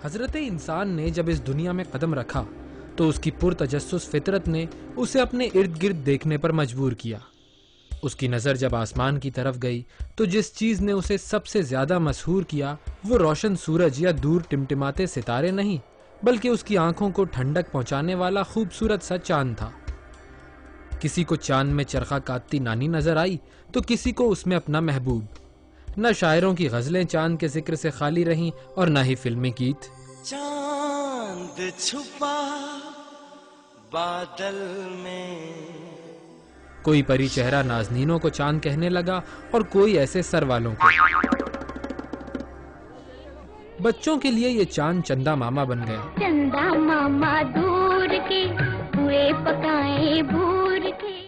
حضرت انسان نے جب اس دنیا میں قدم رکھا تو اس کی پرتجسس فطرت نے اسے اپنے ارد گرد دیکھنے پر مجبور کیا۔ اس کی نظر جب آسمان کی طرف گئی تو جس چیز نے اسے سب سے زیادہ مسحور کیا وہ روشن سورج یا دور ٹمٹماتے ستارے نہیں، بلکہ اس کی آنکھوں کو ٹھنڈک پہنچانے والا خوبصورت سا چاند تھا۔ کسی کو چاند میں چرخہ کاٹتی نانی نظر آئی تو کسی کو اس میں اپنا محبوب۔ نہ شاعروں کی غزلیں چاند کے ذکر سے خالی رہیں اور نہ ہی فلمی گیت۔ چاند چھپا بادل میں، کوئی پری چہرہ نازنینوں کو چاند کہنے لگا اور کوئی ایسے سر والوں کو۔ بچوں کے لیے یہ چاند چندا ماما بن گیا۔ چندا ماما دور کے ہوئے پکائے بھور کے۔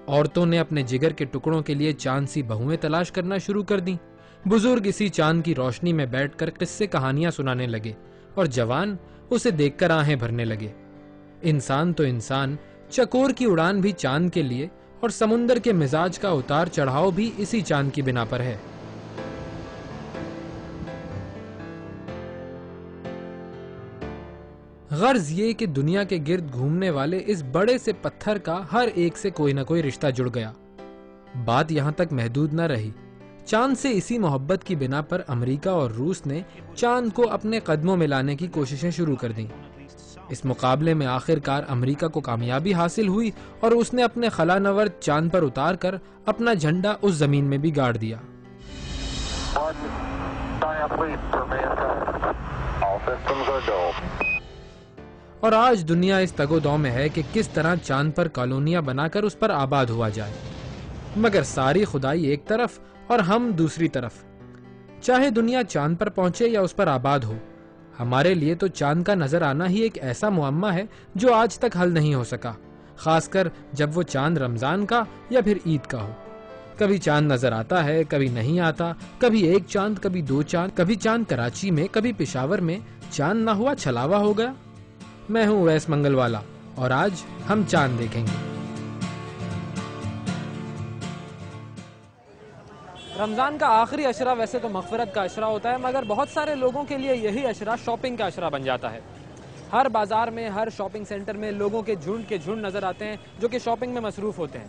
عورتوں نے اپنے جگر کے ٹکڑوں کے لیے چاند سی بہویں تلاش کرنا شروع کر دیں۔ بزرگ اسی چاند کی روشنی میں بیٹھ کر قصے کہانیاں سنانے لگے اور جوان اسے دیکھ کر آہیں بھرنے لگے۔ انسان تو انسان، چکور کی اڑان بھی چاند کے لیے اور سمندر کے مزاج کا اتار چڑھاؤ بھی اسی چاند کی بنا پر ہے۔ غرض یہ کہ دنیا کے گرد گھومنے والے اس بڑے سے پتھر کا ہر ایک سے کوئی نہ کوئی رشتہ جڑ گیا۔ بات یہاں تک محدود نہ رہی، چاند سے اسی محبت کی بنا پر امریکہ اور روس نے چاند کو اپنے قدموں میں لانے کی کوششیں شروع کر دیں۔ اس مقابلے میں آخر کار امریکہ کو کامیابی حاصل ہوئی اور اس نے اپنے خلا نورد چاند پر اتار کر اپنا جھنڈا اس زمین میں بھی گاڑ دیا۔ اور آج دنیا اس تگ و دو میں ہے کہ کس طرح چاند پر کالونیاں بنا کر اس پر آباد ہوا جائے، مگر ساری خدائی ایک طرف اور ہم دوسری طرف۔ چاہے دنیا چاند پر پہنچے یا اس پر آباد ہو، ہمارے لیے تو چاند کا نظر آنا ہی ایک ایسا معمہ ہے جو آج تک حل نہیں ہو سکا، خاص کر جب وہ چاند رمضان کا یا پھر عید کا ہو۔ کبھی چاند نظر آتا ہے، کبھی نہیں آتا، کبھی ایک چاند، کبھی دو چاند، کبھی چاند کراچی میں، کبھی پشاور میں، چاند نہ ہوا چھلاوا ہو گیا۔ میں ہوں ویس منگل والا اور آج ہم چاند دیکھیں گے۔ رمضان کا آخری عشرہ ویسے تو مغفرت کا عشرہ ہوتا ہے، مگر بہت سارے لوگوں کے لیے یہی عشرہ شاپنگ کا عشرہ بن جاتا ہے۔ ہر بازار میں، ہر شاپنگ سینٹر میں لوگوں کے جھنڈ نظر آتے ہیں جو کہ شاپنگ میں مصروف ہوتے ہیں۔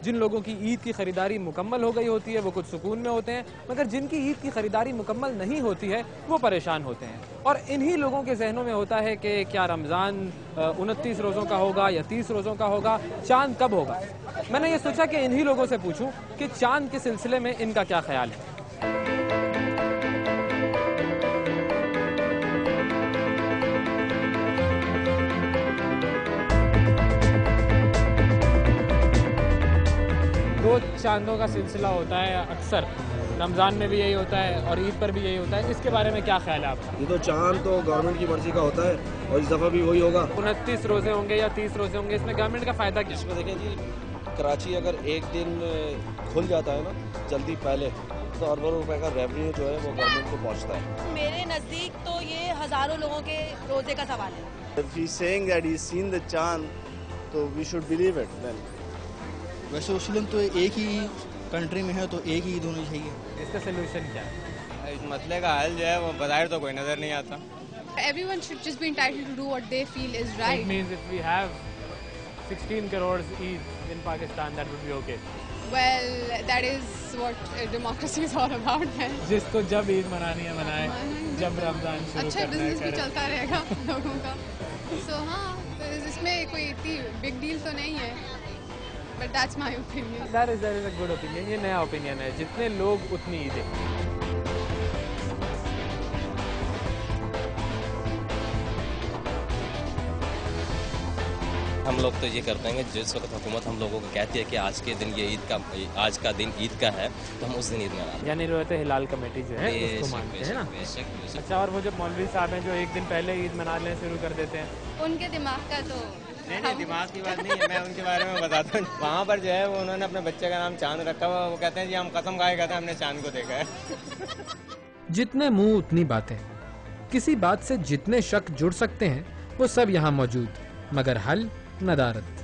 جن لوگوں کی عید کی خریداری مکمل ہو گئی ہوتی ہے وہ کچھ سکون میں ہوتے ہیں، مگر جن کی عید کی خریداری مکمل نہیں ہوتی ہے وہ پریشان ہوتے ہیں۔ اور انہی لوگوں کے ذہنوں میں ہوتا ہے کہ کیا رمضان 29 روزوں کا ہوگا یا 30 روزوں کا ہوگا، چاند کب ہوگا؟ میں نے یہ سوچا کہ انہی لوگوں سے پوچھوں کہ چاند کے سلسلے میں ان کا کیا خیال ہے۔ دو چاندوں کا سلسلہ ہوتا ہے اکثر، رمضان میں بھی یہی ہوتا ہے اور عید پر بھی یہی ہوتا ہے، اس کے بارے میں کیا خیال ہے آپ کا؟ یہ تو چاند تو گورنمنٹ کی مرضی کا ہوتا ہے اور اس دفعہ بھی وہی ہوگا۔ 29 روزے ہوں گے یا 30 روزے ہوں گے، اس میں گورنمنٹ کا فائدہ کیا؟ اس میں دیکھیں جی، کراچی اگر ایک دن کھل جاتا ہے نا جلدی پہلے تو اربوں روپے کا ریونیو جو ہے وہ گورنمنٹ کو پہنچتا ہے۔ میرے نزدیک تو یہ ہزاروں لوگوں کے روزے کا سوال ہے۔ If he's saying that he's seen the chand, so we should believe it then. ویسے مسلم تو ایک ہی کنٹری میں ہے تو ایک ہی عید ہونی چاہیے۔ اس کا سلوشن کیا ہے؟ اس مسئلے کا حل جو ہے وہ بظاہر تو کوئی نظر نہیں آتا۔ Everyone should just be entitled to do what they feel is right. It means if we have 16 crores Eid in Pakistan, that would be okay. Well, that is what democracy is all about then. جس کو جب عید منانی ہے منائے، جب رمضان شروع اچھا کرنا ہے بزنس بھی کرے۔ چلتا رہے گا لوگوں کا۔ So ہاں، اس میں کوئی اتنی بگ ڈیل تو نہیں ہے، but that's my opinion. That is a good opinion. یہ نیا opinion ہے، جتنے لوگ اتنی عیدیں۔ ہم لوگ تو یہ کرتے ہیں کہ جس وقت حکومت ہم لوگوں کو کہتی ہے کہ آج کے دن یہ آج کا دن عید کا ہے تو ہم اس دن عید مناتے ہیں، یعنی روایت ہلال کمیٹی جو ہے اس کو مانتے ہیں نا۔ اچھا، اور وہ جو مولوی صاحب ہیں جو ایک دن پہلے عید منانے شروع کر دیتے ہیں، ان کے دماغ کا تو نہیں دماغ کی بات نہیں ہے، میں ان کے بارے میں بتاتا ہوں۔ وہاں پر جو ہے وہ انہوں نے اپنے بچے کا نام چاند رکھا ہوا، وہ کہتے ہیں جی ہم قسم کھائے کہتے ہیں ہم نے چاند کو دیکھا ہے۔ جتنے منہ اتنی باتیں، کسی بات سے جتنے شک جڑ سکتے ہیں وہ سب یہاں موجود، مگر حل ندارت۔